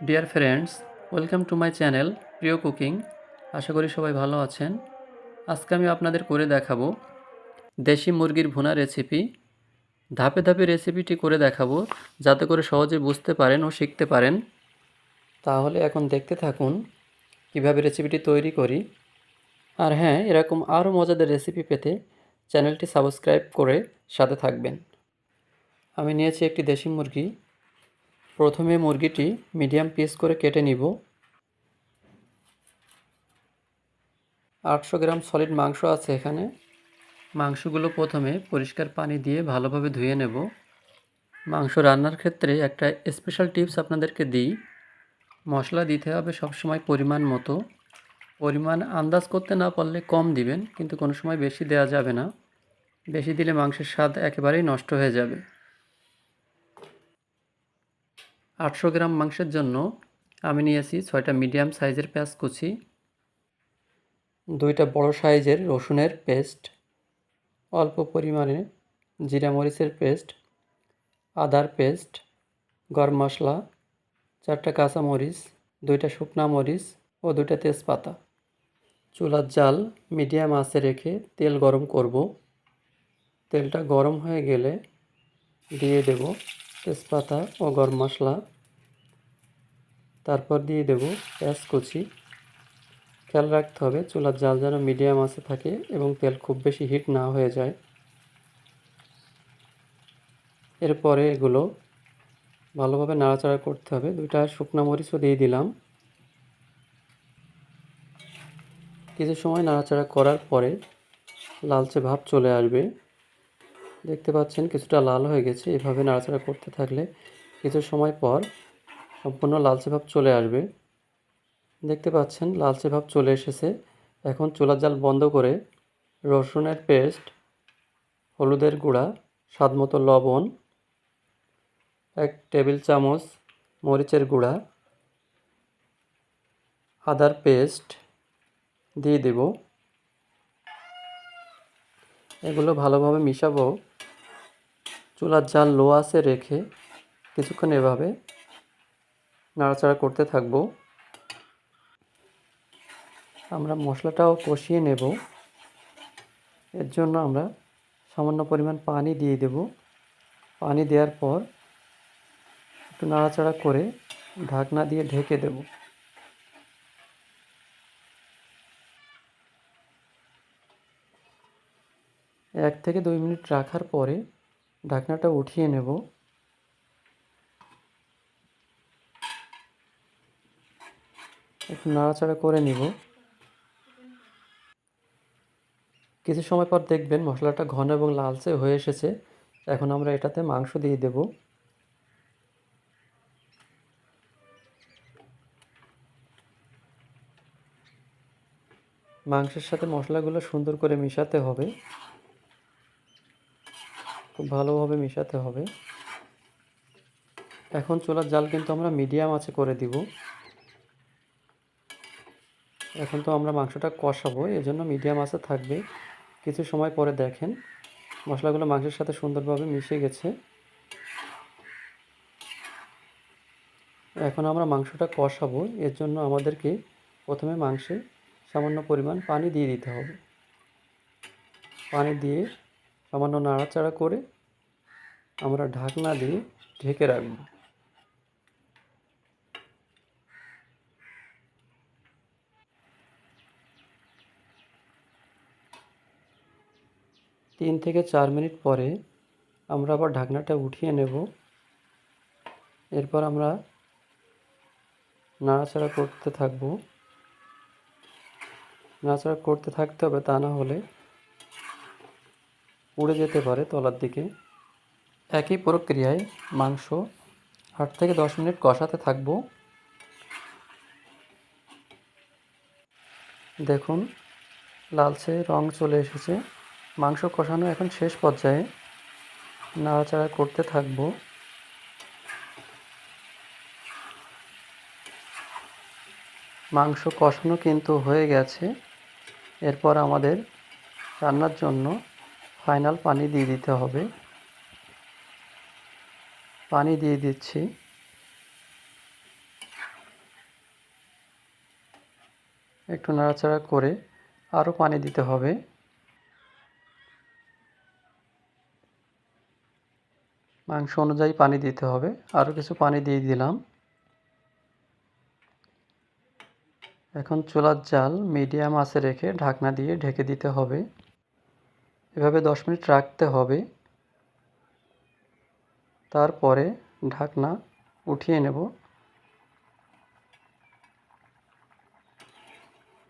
Dear friends, welcome to my channel প্রিয় cooking. আশা করি সবাই ভালো আছেন। আজকে আমি আপনাদের করে দেখাবো দেশি মুরগির ভুনা রেসিপি। ধাপে ধাপে রেসিপিটি করে দেখাবো যাতে করে সহজে বুঝতে পারেন ও শিখতে পারেন। তাহলে এখন দেখতে থাকুন কিভাবে রেসিপিটি তৈরি করি। আর হ্যাঁ, এরকম আরও মজাদার রেসিপি পেতে চ্যানেলটি সাবস্ক্রাইব করে সাথে থাকবেন। আমি নিয়েছি একটি দেশি মুরগি। প্রথমে মুরগিটি মিডিয়াম পিস করে কেটে নিব। 800 গ্রাম সলিড মাংস আছে এখানে। মাংসগুলো প্রথমে পরিষ্কার পানি দিয়ে ভালোভাবে ধুয়ে নেব। মাংস রান্নার ক্ষেত্রে একটা স্পেশাল টিপস আপনাদেরকে দিই। মশলা দিতে হবে সবসময় পরিমাণ মতো। পরিমাণ আন্দাজ করতে না পারলে কম দিবেন, কিন্তু কোনো সময় বেশি দেওয়া যাবে না। বেশি দিলে মাংসের স্বাদ একেবারেই নষ্ট হয়ে যাবে। 800 গ্রাম মাংসের জন্য আমি নিয়েছি 6টা মিডিয়াম সাইজের পেঁয়াজ কুচি, 2টা বড় সাইজের রসুনের পেস্ট, অল্প পরিমাণে জিরা মরিচের পেস্ট, আদার পেস্ট, গরম মশলা, 4টা কাঁচামরিচ, 2টা শুকনা মরিচ ও 2টা তেজপাতা। চুলার জাল মিডিয়াম আঁচে রেখে তেল গরম করব। তেলটা গরম হয়ে গেলে দিয়ে দেব তেজপাতা ও গরম মশলা। তারপর দিয়ে দেব পেঁয়াজ কুচি। খেয়াল রাখতে হবে চুলার জাল যেন মিডিয়াম আঁচে থাকে এবং তেল খুব বেশি হিট না হয়ে যায়। এরপরে এগুলো ভালোভাবে নাড়াচাড়া করতে হবে। 2টা শুকনা মরিচও দিয়ে দিলাম। কিছু সময় নাড়াচাড়া করার পরে লালচে ভাব চলে আসবে। দেখতে পাচ্ছেন কিছুটা লাল হয়ে গেছে। এভাবে নাড়াচাড়া করতে থাকলে কিছু সময় পর সম্পূর্ণ লালচে ভাব চলে আসবে। দেখতে পাচ্ছেন লালচে ভাব চলে এসেছে। এখন চুলার জাল বন্ধ করে রসুনের পেস্ট, হলুদের গুঁড়া, স্বাদমতো লবণ, 1 টেবিল চামচ মরিচের গুঁড়া, আদার পেস্ট দিয়ে দেব। এগুলো ভালোভাবে মিশাবো। চুলার জাল লো আঁচে রেখে কিছুক্ষণ এভাবে নাড়াচাড়া করতে থাকবো। আমরা মশলাটাও কষিয়ে নেব। এর জন্য আমরা সামান্য পরিমাণ পানি দিয়ে দেব। পানি দেওয়ার পর একটু নাড়াচাড়া করে ঢাকনা দিয়ে ঢেকে দেব। 1 থেকে 2 মিনিট রাখার পরে ঢাকনাটা উঠিয়ে নেব। একটু নাড়াচাড়া করে নিব। কিছু সময় পর দেখবেন মশলাটা ঘন এবং লালচে হয়ে এসেছে। এখন আমরা এটাতে মাংস দিয়ে দেব। মাংসের সাথে মশলাগুলো সুন্দর করে মিশাতে হবে। খুব ভালোভাবে মিশাতে হবে। এখন চুলার জাল কিন্তু আমরা মিডিয়াম আঁচে করে দিব। এখন তো আমরা মাংসটা কষাবো, এজন্য মিডিয়াম আঁচে থাকবে। কিছু সময় পরে দেখেন মশলাগুলো মাংসের সাথে সুন্দরভাবে মিশে গেছে। এখন আমরা মাংসটা কষাবো, এর জন্য আমাদেরকে প্রথমে মাংসে সামান্য পরিমাণ পানি দিয়ে দিতে হবে। পানি দিয়ে সামান্য নাড়াচাড়া করে আমরা ঢাকনা দিয়ে ঢেকে রাখব। 3 থেকে 4 মিনিট পরে আমরা আবার ঢাকনাটা উঠিয়ে নেব। এরপর আমরা নাড়াচাড়া করতে থাকব। নাড়াচাড়া করতে থাকতে হবে, তা না হলে পুড়ে যেতে পারে তলার দিকে। একই প্রক্রিয়ায় মাংস 8 থেকে 10 মিনিট কষাতে থাকব। দেখুন লালচে রং চলে এসেছে। মাংস কষানো এখন শেষ পর্যায়ে। নাড়াচাড়া করতে থাকব। মাংস কষানো কিন্তু হয়ে গেছে। এরপর আমাদের রান্নার জন্য ফাইনাল পানি দিয়ে দিতে হবে। পানি দিয়ে দিচ্ছি। একটু নাড়াচাড়া করে আরও পানি দিতে হবে। মাংস অনুযায়ী পানি দিতে হবে। আরও কিছু পানি দিয়ে দিলাম। এখন চুলার জাল মিডিয়াম আঁচে রেখে ঢাকনা দিয়ে ঢেকে দিতে হবে। এভাবে 10 মিনিট রাখতে হবে। তারপরে ঢাকনা উঠিয়ে নেব।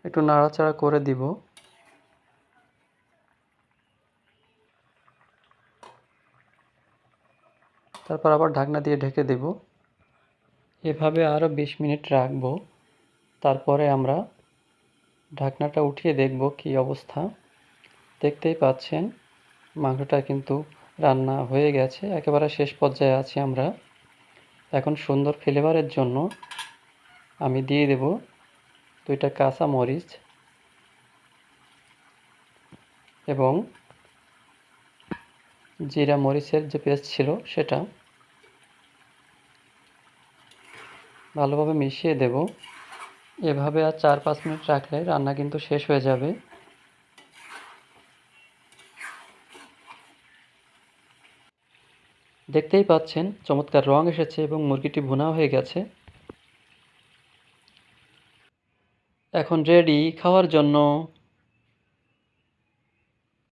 একটু নাড়াচাড়া করে দিব। তারপর আবার ঢাকনা দিয়ে ঢেকে দেব। এভাবে আরও 20 মিনিট রাখব। তারপরে আমরা ঢাকনাটা উঠিয়ে দেখব কী অবস্থা। দেখতেই পাচ্ছেন মাংসটা কিন্তু রান্না হয়ে গেছে, একেবারে শেষ পর্যায়ে আছি আমরা। এখন সুন্দর ফ্লেভারের জন্য আমি দিয়ে দেব 2টা কাঁচা মরিচ এবং জিরা মরিচের যে পেস্ট ছিল সেটা ভালোভাবে মিশিয়ে দেব। এভাবে আর 4-5 মিনিট রাখলে রান্না কিন্তু শেষ হয়ে যাবে। দেখতেই পাচ্ছেন চমৎকার রং এসেছে এবং মুরগিটি ভুনা হয়ে গেছে। এখন রেডি খাওয়ার জন্য।